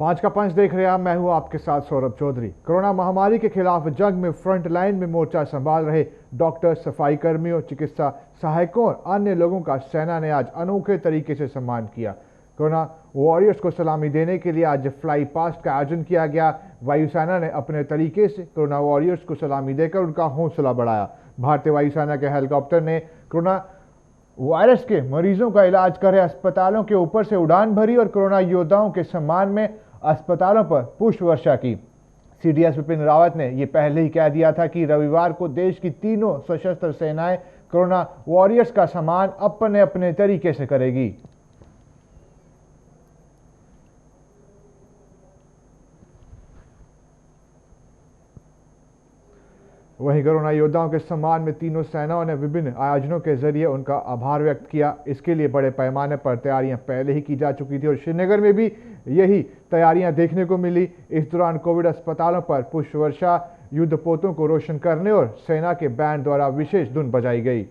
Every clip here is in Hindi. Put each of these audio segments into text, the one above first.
पांच का पंच देख रहे हैं आप। मैं हूं आपके साथ सौरभ चौधरी। कोरोना महामारी के खिलाफ जंग में फ्रंट लाइन में मोर्चा संभाल रहे डॉक्टर, सफाई कर्मियों, चिकित्सा सहायकों और अन्य लोगों का सेना ने आज अनोखे तरीके से सम्मान किया। कोरोना वॉरियर्स को सलामी देने के लिए आज फ्लाई पास्ट का आयोजन किया गया। वायुसेना ने अपने तरीके से कोरोना वॉरियर्स को सलामी देकर उनका हौसला बढ़ाया। भारतीय वायुसेना के हेलीकॉप्टर ने कोरोना वायरस के मरीजों का इलाज कर रहे अस्पतालों के ऊपर से उड़ान भरी और कोरोना योद्धाओं के सम्मान में अस्पतालों पर पुष्प वर्षा की। सीडीएस विपिन रावत ने यह पहले ही कह दिया था कि रविवार को देश की तीनों सशस्त्र सेनाएं कोरोना वॉरियर्स का सम्मान अपने अपने तरीके से करेगी। वहीं कोरोना योद्धाओं के सम्मान में तीनों सेनाओं ने विभिन्न आयोजनों के जरिए उनका आभार व्यक्त किया। इसके लिए बड़े पैमाने पर तैयारियां पहले ही की जा चुकी थी और श्रीनगर में भी यही तैयारियां देखने को मिली। इस दौरान कोविड अस्पतालों पर पुष्प वर्षा, युद्धपोतों को रोशन करने और सेना के बैंड द्वारा विशेष धुन बजाई गई।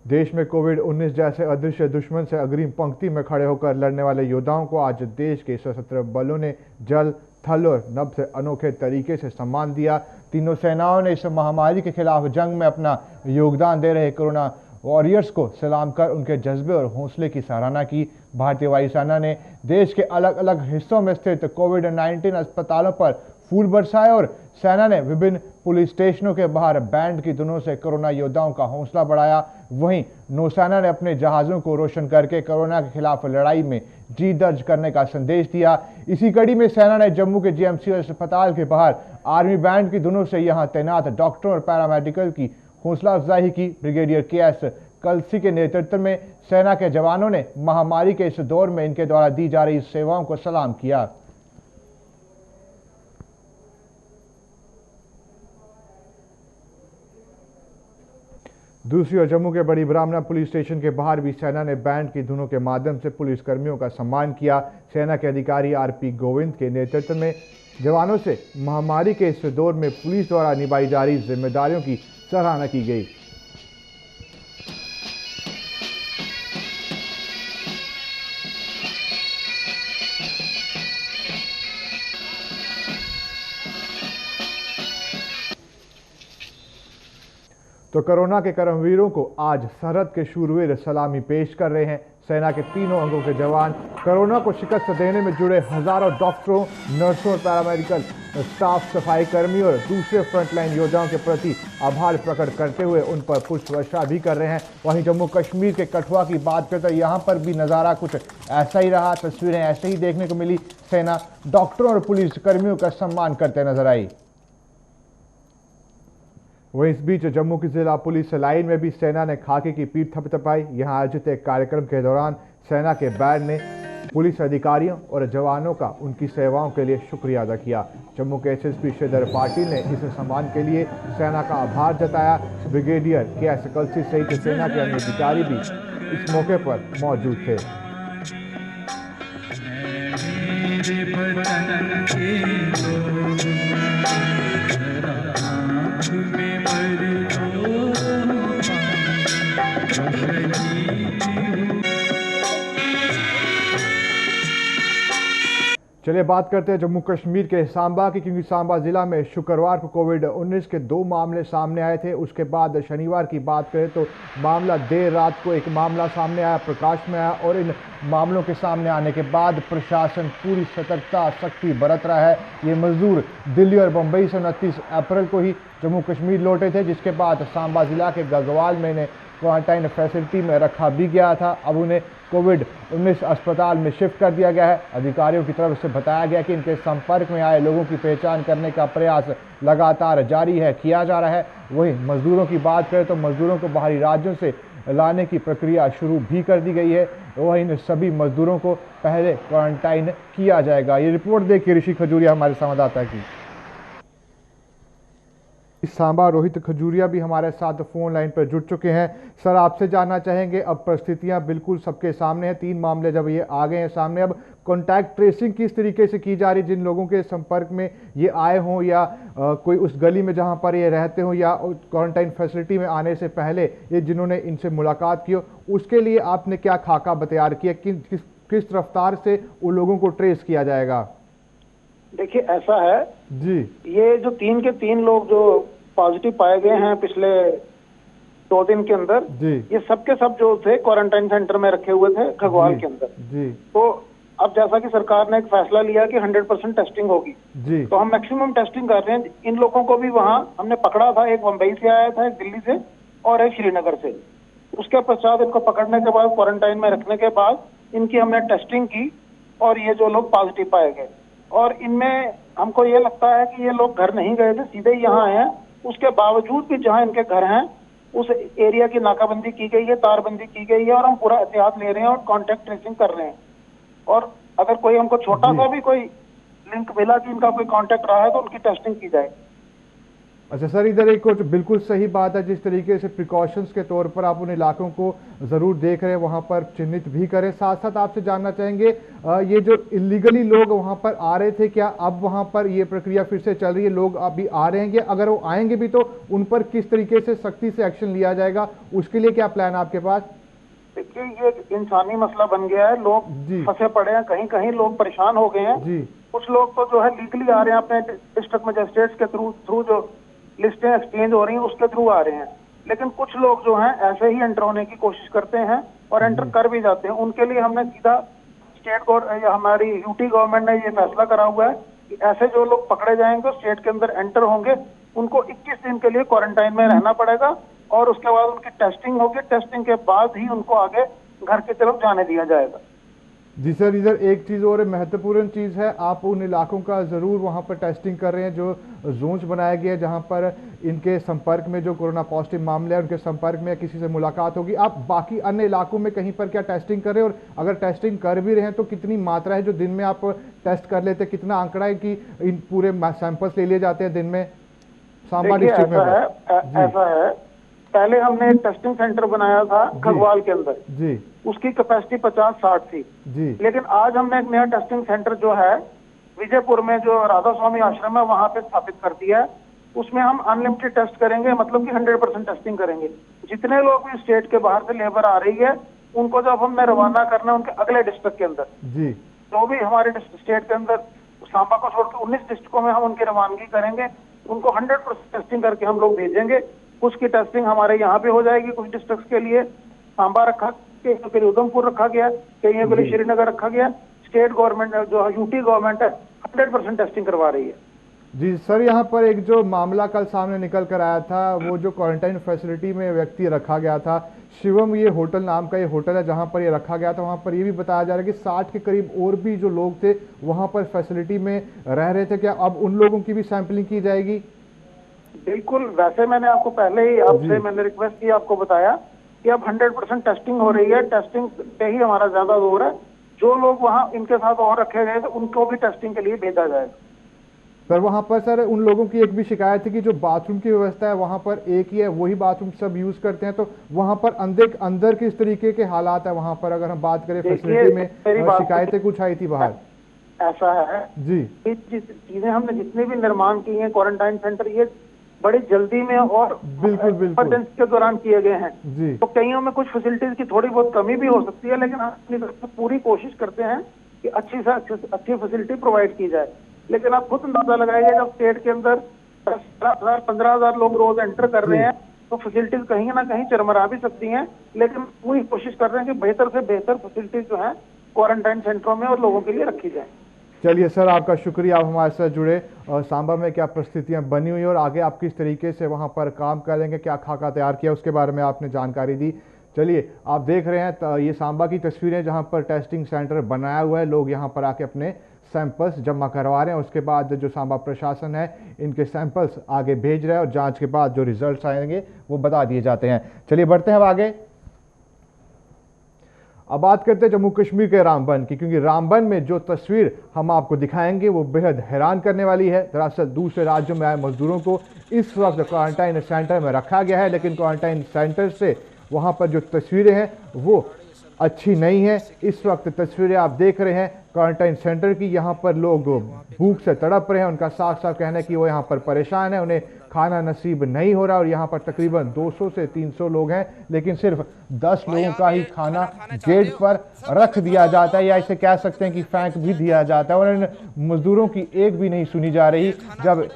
देश में कोविड-19 जैसे अदृश्य दुश्मन से अग्रिम पंक्ति में खड़े होकर लड़ने वाले योद्धाओं को आज देश के सशस्त्र बलों ने जल, थल और नभ से अनोखे तरीके से सम्मान दिया। तीनों सेनाओं ने इस महामारी के खिलाफ जंग में अपना योगदान दे रहे कोरोना वॉरियर्स को सलाम कर उनके जज्बे और हौसले की सराहना की। भारतीय वायुसेना ने देश के अलग अलग हिस्सों में स्थित कोविड-19 अस्पतालों पर फूल बरसाए और सेना ने विभिन्न पुलिस स्टेशनों के बाहर बैंड की धुनों से कोरोना योद्धाओं का हौसला बढ़ाया। वहीं नौसेना ने अपने जहाजों को रोशन करके कोरोना के खिलाफ लड़ाई में जीत दर्ज करने का संदेश दिया। इसी कड़ी में सेना ने जम्मू के जीएमसी अस्पताल के बाहर आर्मी बैंड की धुनों से यहां तैनात डॉक्टरों और पैरामेडिकल की हौसला अफजाई की। Brigadier KS. कलसी के नेतृत्व में सेना के जवानों ने महामारी के इस दौर में इनके द्वारा दी जा रही सेवाओं को सलाम किया। दूसरी ओर जम्मू के बड़ी ब्राह्मणा पुलिस स्टेशन के बाहर भी सेना ने बैंड की धुनों के माध्यम से पुलिस कर्मियों का सम्मान किया। सेना के अधिकारी आरपी गोविंद के नेतृत्व में जवानों से महामारी के इस दौर में पुलिस द्वारा निभाई जा रही जिम्मेदारियों की सराहना की गई। तो कोरोना के कर्मवीरों को आज सरहद के शूरवीर सलामी पेश कर रहे हैं। सेना के तीनों अंगों के जवान कोरोना को शिकस्त देने में जुड़े हजारों डॉक्टरों, नर्सों और पैरामेडिकल स्टाफ, सफाई कर्मी और दूसरे फ्रंटलाइन योद्धाओं के प्रति आभार प्रकट करते हुए उन पर पुष्प वर्षा भी कर रहे हैं। वहीं जम्मू कश्मीर के कठुआ की बात करते यहाँ पर भी नज़ारा कुछ ऐसा ही रहा। तस्वीरें ऐसे ही देखने को मिली। सेना डॉक्टरों और पुलिस कर्मियों का सम्मान करते नजर आई। वहीं इस बीच जम्मू की जिला पुलिस लाइन में भी सेना ने खाकी की पीठ थपथपाई। यहां आयोजित एक कार्यक्रम के दौरान सेना के बैंड ने पुलिस अधिकारियों और जवानों का उनकी सेवाओं के लिए शुक्रिया अदा किया। जम्मू के एसएसपी श्रीधर पाटिल ने इस सम्मान के लिए सेना का आभार जताया। Brigadier KS. कलसी सहित सेना के अन्य अधिकारी भी इस मौके पर मौजूद थे। चलिए बात करते हैं जम्मू कश्मीर के सांबा की, क्योंकि सांबा जिला में शुक्रवार को कोविड-19 के 2 मामले सामने आए थे। उसके बाद शनिवार की बात करें तो मामला देर रात को एक मामला सामने आया, प्रकाश में आया और इन मामलों के सामने आने के बाद प्रशासन पूरी सतर्कता, सख्ती बरत रहा है। ये मजदूर दिल्ली और मुंबई से 29 अप्रैल को ही जम्मू कश्मीर लौटे थे, जिसके बाद सांबा जिला के गगवाल में इन्हें क्वारंटाइन फैसिलिटी में रखा भी गया था। अब उन्हें कोविड-19 अस्पताल में शिफ्ट कर दिया गया है। अधिकारियों की तरफ से बताया गया कि इनके संपर्क में आए लोगों की पहचान करने का प्रयास लगातार जारी है, किया जा रहा है। वहीं मजदूरों की बात करें तो मजदूरों को बाहरी राज्यों से लाने की प्रक्रिया शुरू भी कर दी गई है। वहीं इन सभी मजदूरों को पहले क्वारंटाइन किया जाएगा। ये रिपोर्ट देखिए ऋषि खजूरिया हमारे संवाददाता की। सांबा रोहित खजूरिया भी हमारे साथ फोन लाइन पर जुड़ चुके हैं। सर, आपसे जानना चाहेंगे, अब परिस्थितियां बिल्कुल सबके सामने हैं। 3 मामले जब ये आ गए हैं सामने, अब कॉन्टैक्ट ट्रेसिंग किस तरीके से की जा रही है, जिन लोगों के संपर्क में ये आए हों या कोई उस गली में जहां पर ये रहते हों या क्वारंटाइन फैसिलिटी में आने से पहले ये जिन्होंने इनसे मुलाकात की हो, उसके लिए आपने क्या खाका तैयार किया, किस रफ्तार से उन लोगों को ट्रेस किया जाएगा? देखिए ऐसा है जी, ये जो 3 के 3 लोग जो पॉजिटिव पाए गए हैं पिछले 2 दिन के अंदर जी, ये सब के सब जो थे क्वारंटाइन सेंटर में रखे हुए थे खगवाल के अंदर जी, तो अब जैसा कि सरकार ने एक फैसला लिया कि 100% टेस्टिंग होगी जी, तो हम मैक्सिमम टेस्टिंग कर रहे हैं। इन लोगों को भी वहां हमने पकड़ा था, एक मुंबई से आया था, एक दिल्ली से और एक श्रीनगर से। उसके पश्चात इनको पकड़ने के बाद क्वारंटाइन में रखने के बाद इनकी हमने टेस्टिंग की और ये जो लोग पॉजिटिव पाए गए और इनमें हमको ये लगता है कि ये लोग घर नहीं गए थे, सीधे ही यहाँ आए हैं। उसके बावजूद भी जहाँ इनके घर हैं उस एरिया की नाकाबंदी की गई है, तारबंदी की गई है और हम पूरा एहतियात ले रहे हैं और कॉन्टेक्ट ट्रेसिंग कर रहे हैं। और अगर कोई हमको छोटा सा भी कोई लिंक मिला कि इनका कोई कांटेक्ट रहा है तो उनकी टेस्टिंग की जाए। अच्छा सर, इधर एक कुछ बिल्कुल सही बात है, जिस तरीके से प्रिकॉशंस के तौर पर आप उन इलाकों को ज़रूर देख रहे हैं, वहाँ पर चिन्हित भी करें। साथ साथ आपसे जानना चाहेंगे ये जो इलीगली लोग वहाँ पर आ रहे थे, क्या अब वहाँ पर ये प्रक्रिया फिर से चल रही है, लोग अभी आ रहे हैं, अगर वो आएंगे भी तो उन पर किस तरीके से सख्ती से एक्शन लिया जाएगा, उसके लिए क्या प्लान है आपके पास? देखिए ये इंसानी मसला बन गया है, लोग फंसे पड़े हैं, कहीं कहीं लोग परेशान हो गए हैं जी। कुछ लोग तो जो है लीगली आ रहे हैं, अपने डिस्ट्रिक्ट मजिस्ट्रेट्स के थ्रू जो लिस्टें एक्सचेंज हो रही हैं उसके थ्रू आ रहे हैं, लेकिन कुछ लोग जो हैं ऐसे ही एंटर होने की कोशिश करते हैं और एंटर कर भी जाते हैं। उनके लिए हमने सीधा स्टेट हमारी यूटी गवर्नमेंट ने ये फैसला करा हुआ है कि ऐसे जो लोग पकड़े जाएंगे स्टेट के अंदर एंटर होंगे उनको 21 दिन के लिए क्वारंटाइन में रहना पड़ेगा और उसके बाद उनकी टेस्टिंग होगी, टेस्टिंग के बाद ही उनको आगे घर की तरफ जाने दिया जाएगा। जी सर, इधर एक चीज़ और महत्वपूर्ण चीज़ है, आप उन इलाकों का ज़रूर वहाँ पर टेस्टिंग कर रहे हैं जो जोन्स बनाए गए हैं जहाँ पर इनके संपर्क में जो कोरोना पॉजिटिव मामले हैं उनके संपर्क में किसी से मुलाकात होगी। आप बाकी अन्य इलाकों में कहीं पर क्या टेस्टिंग कर रहे हैं, और अगर टेस्टिंग कर भी रहे हैं तो कितनी मात्रा है जो दिन में आप टेस्ट कर लेते हैं, कितना आंकड़ा है कि इन पूरे सैंपल्स ले लिए जाते हैं दिन में सांबा डिस्ट्रिक्ट में? ऐसा है, पहले हमने एक टेस्टिंग सेंटर बनाया था खगवाल के अंदर जी, उसकी कैपेसिटी 50-60 थी जी, लेकिन आज हमने एक नया टेस्टिंग सेंटर जो है विजयपुर में जो राधा स्वामी आश्रम है वहां पे स्थापित कर दिया है। उसमें हम अनलिमिटेड टेस्ट करेंगे, मतलब कि 100% टेस्टिंग करेंगे। जितने लोग भी स्टेट के बाहर से लेबर आ रही है उनको जब हमने रवाना करना उनके अगले डिस्ट्रिक्ट के अंदर जी, जो भी हमारे स्टेट के अंदर सांबा को छोड़कर 19 डिस्ट्रिक्टों में हम उनकी रवानगी करेंगे, उनको 100% टेस्टिंग करके हम लोग भेजेंगे। कुछ की टेस्टिंग हमारे यहाँ पे हो जाएगी, कुछ डिस्ट्रिक्ट के लिए सांबा रखा, कहीं के लिए उधमपुर रखा गया, कहीं के लिए श्रीनगर रखा गया। स्टेट गवर्नमेंट जो यूटी गवर्नमेंट है 100% टेस्टिंग करवा रही है जी। सर यहाँ पर एक जो मामला कल सामने निकल कर आया था, वो जो क्वारंटाइन फैसिलिटी में व्यक्ति रखा गया था, शिवम ये होटल नाम का ये होटल है जहाँ पर ये रखा गया था, वहाँ पर ये भी बताया जा रहा है कि 60 के करीब और भी जो लोग थे वहाँ पर फैसिलिटी में रह रहे थे। क्या अब उन लोगों की भी सैंपलिंग की जाएगी? बिल्कुल, वैसे मैंने आपको पहले ही आपसे मैंने रिक्वेस्ट की, आपको बताया कि अब 100% टेस्टिंग हो रही है, टेस्टिंग पे ही हमारा ज्यादा जोर है। जो लोग वहाँ इनके साथ और रखे गए थे उनको भी टेस्टिंग के लिए भेजा जाएगा। सर वहाँ पर सर उन लोगों की एक भी शिकायत थी कि जो बाथरूम की व्यवस्था है वहाँ पर एक ही है, वही बाथरूम सब यूज करते हैं, तो वहाँ पर अंदर किस तरीके के हालात है वहाँ पर, अगर हम बात करें फैसिलिटी में, शिकायतें कुछ आई थी बाहर? ऐसा है जी, चीजें हमने जितने भी निर्माण किए हैं क्वारंटाइन सेंटर ये बड़ी जल्दी में और इमरजेंसी के दौरान किए गए हैं जी। तो कईयों में कुछ फैसिलिटीज की थोड़ी बहुत कमी भी हो सकती है, लेकिन हम अपनी तरफ से पूरी कोशिश करते हैं कि अच्छी फैसिलिटी प्रोवाइड की जाए। लेकिन आप खुद अंदाजा लगाइए, जब स्टेट के अंदर 10,000 15,000 लोग रोज एंटर कर रहे हैं तो फैसिलिटीज कहीं ना कहीं चरमरा भी सकती हैं, लेकिन पूरी कोशिश कर रहे हैं कि बेहतर से बेहतर फैसिलिटीज जो है क्वारंटाइन सेंटरों में और लोगों के लिए रखी जाए। चलिए सर, आपका शुक्रिया, आप हमारे साथ जुड़े और सांबा में क्या परिस्थितियां बनी हुई और आगे आप किस तरीके से वहां पर काम करेंगे, क्या खाका तैयार किया, उसके बारे में आपने जानकारी दी। चलिए, आप देख रहे हैं ये सांबा की तस्वीरें जहां पर टेस्टिंग सेंटर बनाया हुआ है, लोग यहां पर आके अपने सैंपल्स जमा करवा रहे हैं। उसके बाद जो सांबा प्रशासन है इनके सैंपल्स आगे भेज रहा है और जांच के बाद जो रिजल्ट्स आएंगे वो बता दिए जाते हैं। चलिए बढ़ते हैं अब आगे। अब बात करते हैं जम्मू कश्मीर के रामबन की, क्योंकि रामबन में जो तस्वीर हम आपको दिखाएंगे वो बेहद हैरान करने वाली है। दरअसल दूसरे राज्यों में आए मजदूरों को इस वक्त क्वारंटाइन सेंटर में रखा गया है, लेकिन क्वारंटाइन सेंटर से वहां पर जो तस्वीरें हैं वो अच्छी नहीं है। इस वक्त तस्वीरें आप देख रहे हैं क्वारंटाइन सेंटर की, यहाँ पर लोग भूख से तड़प रहे हैं। उनका साफ साफ कहना है कि वो यहाँ पर परेशान है, उन्हें खाना नसीब नहीं हो रहा और यहाँ पर तकरीबन 200 से 300 लोग हैं, लेकिन सिर्फ 10 लोगों का ही खाना गेट पर रख दिया जाता है, या इसे कह सकते हैं कि फेंक भी दिया जाता है। और इन मजदूरों की एक भी नहीं सुनी जा रही। जब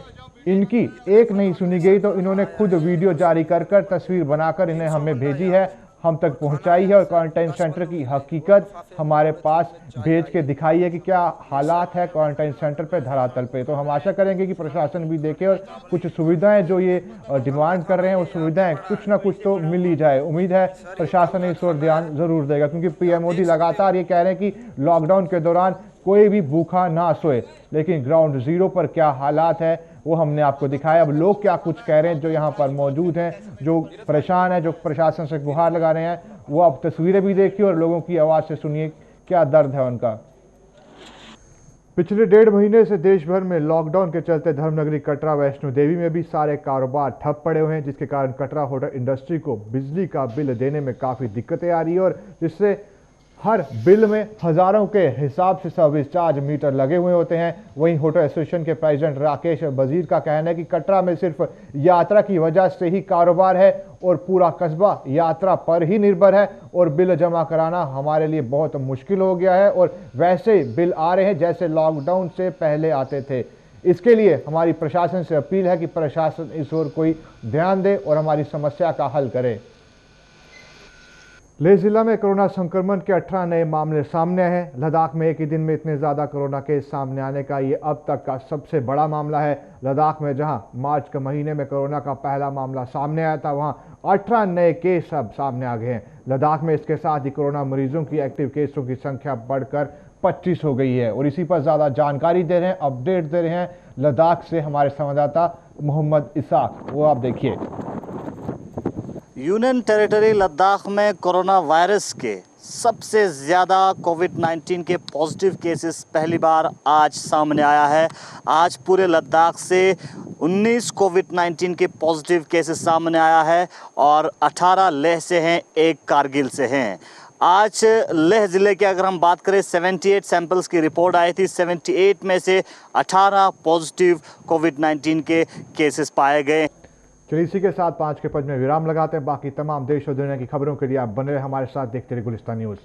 इनकी एक नहीं सुनी गई तो इन्होंने खुद वीडियो जारी कर तस्वीर बनाकर इन्हें हमें भेजी है, हम तक पहुंचाई है और क्वारंटाइन सेंटर की हकीकत हमारे पास भेज के दिखाई है कि क्या हालात है क्वारंटाइन सेंटर पे धरातल पे। तो हम आशा करेंगे कि प्रशासन भी देखे और कुछ सुविधाएं जो ये डिमांड कर रहे हैं वो सुविधाएं कुछ ना कुछ तो मिल ही जाए। उम्मीद है प्रशासन इस ओर ध्यान जरूर देगा, क्योंकि पीएम मोदी लगातार ये कह रहे हैं कि लॉकडाउन के दौरान कोई भी भूखा ना सोए, लेकिन ग्राउंड जीरो पर क्या हालात है वो हमने आपको दिखाया। अब लोग क्या कुछ कह रहे हैं जो यहाँ पर मौजूद हैं, जो परेशान हैं, जो प्रशासन से गुहार लगा रहे हैं, वो आप तस्वीरें भी देखिए और लोगों की आवाज़ से सुनिए क्या दर्द है उनका। पिछले 1.5 महीने से देश भर में लॉकडाउन के चलते धर्मनगरी कटरा वैष्णो देवी में भी सारे कारोबार ठप पड़े हुए हैं, जिसके कारण कटरा होटल इंडस्ट्री को बिजली का बिल देने में काफ़ी दिक्कतें आ रही है और जिससे हर बिल में हज़ारों के हिसाब से सर्विस चार्ज मीटर लगे हुए होते हैं। वहीं होटल एसोसिएशन के प्रेसिडेंट राकेश वजीर का कहना है कि कटरा में सिर्फ यात्रा की वजह से ही कारोबार है और पूरा कस्बा यात्रा पर ही निर्भर है और बिल जमा कराना हमारे लिए बहुत मुश्किल हो गया है और वैसे बिल आ रहे हैं जैसे लॉकडाउन से पहले आते थे। इसके लिए हमारी प्रशासन से अपील है कि प्रशासन इस ओर कोई ध्यान दे और हमारी समस्या का हल करे। लेह जिला में कोरोना संक्रमण के 18 नए मामले सामने हैं। लद्दाख में एक ही दिन में इतने ज़्यादा कोरोना केस सामने आने का ये अब तक का सबसे बड़ा मामला है। लद्दाख में जहां मार्च के महीने में कोरोना का पहला मामला सामने आया था, वहां 18 नए केस अब सामने आ गए हैं। लद्दाख में इसके साथ ही कोरोना मरीजों की एक्टिव केसों की संख्या बढ़कर 25 हो गई है। और इसी पर ज़्यादा जानकारी दे रहे हैं, अपडेट दे रहे हैं लद्दाख से हमारे संवाददाता मोहम्मद इसाक, वो आप देखिए। यूनियन टेरिटरी लद्दाख में कोरोना वायरस के सबसे ज़्यादा कोविड-19 के पॉजिटिव केसेस पहली बार आज सामने आया है। आज पूरे लद्दाख से 19 कोविड-19 के पॉजिटिव केसेस सामने आया है और 18 लेह से हैं, 1 कारगिल से हैं। आज लेह ज़िले की अगर हम बात करें 78 सैंपल्स की रिपोर्ट आई थी, 78 में से 18 पॉजिटिव कोविड-19 के केसेस पाए गए। चलिए इसी के साथ 5 के पद में विराम लगाते हैं। बाकी तमाम देश और दुनिया की खबरों के लिए आप बने रहे हमारे साथ, देखते रहिए गुलिस्तान न्यूज़।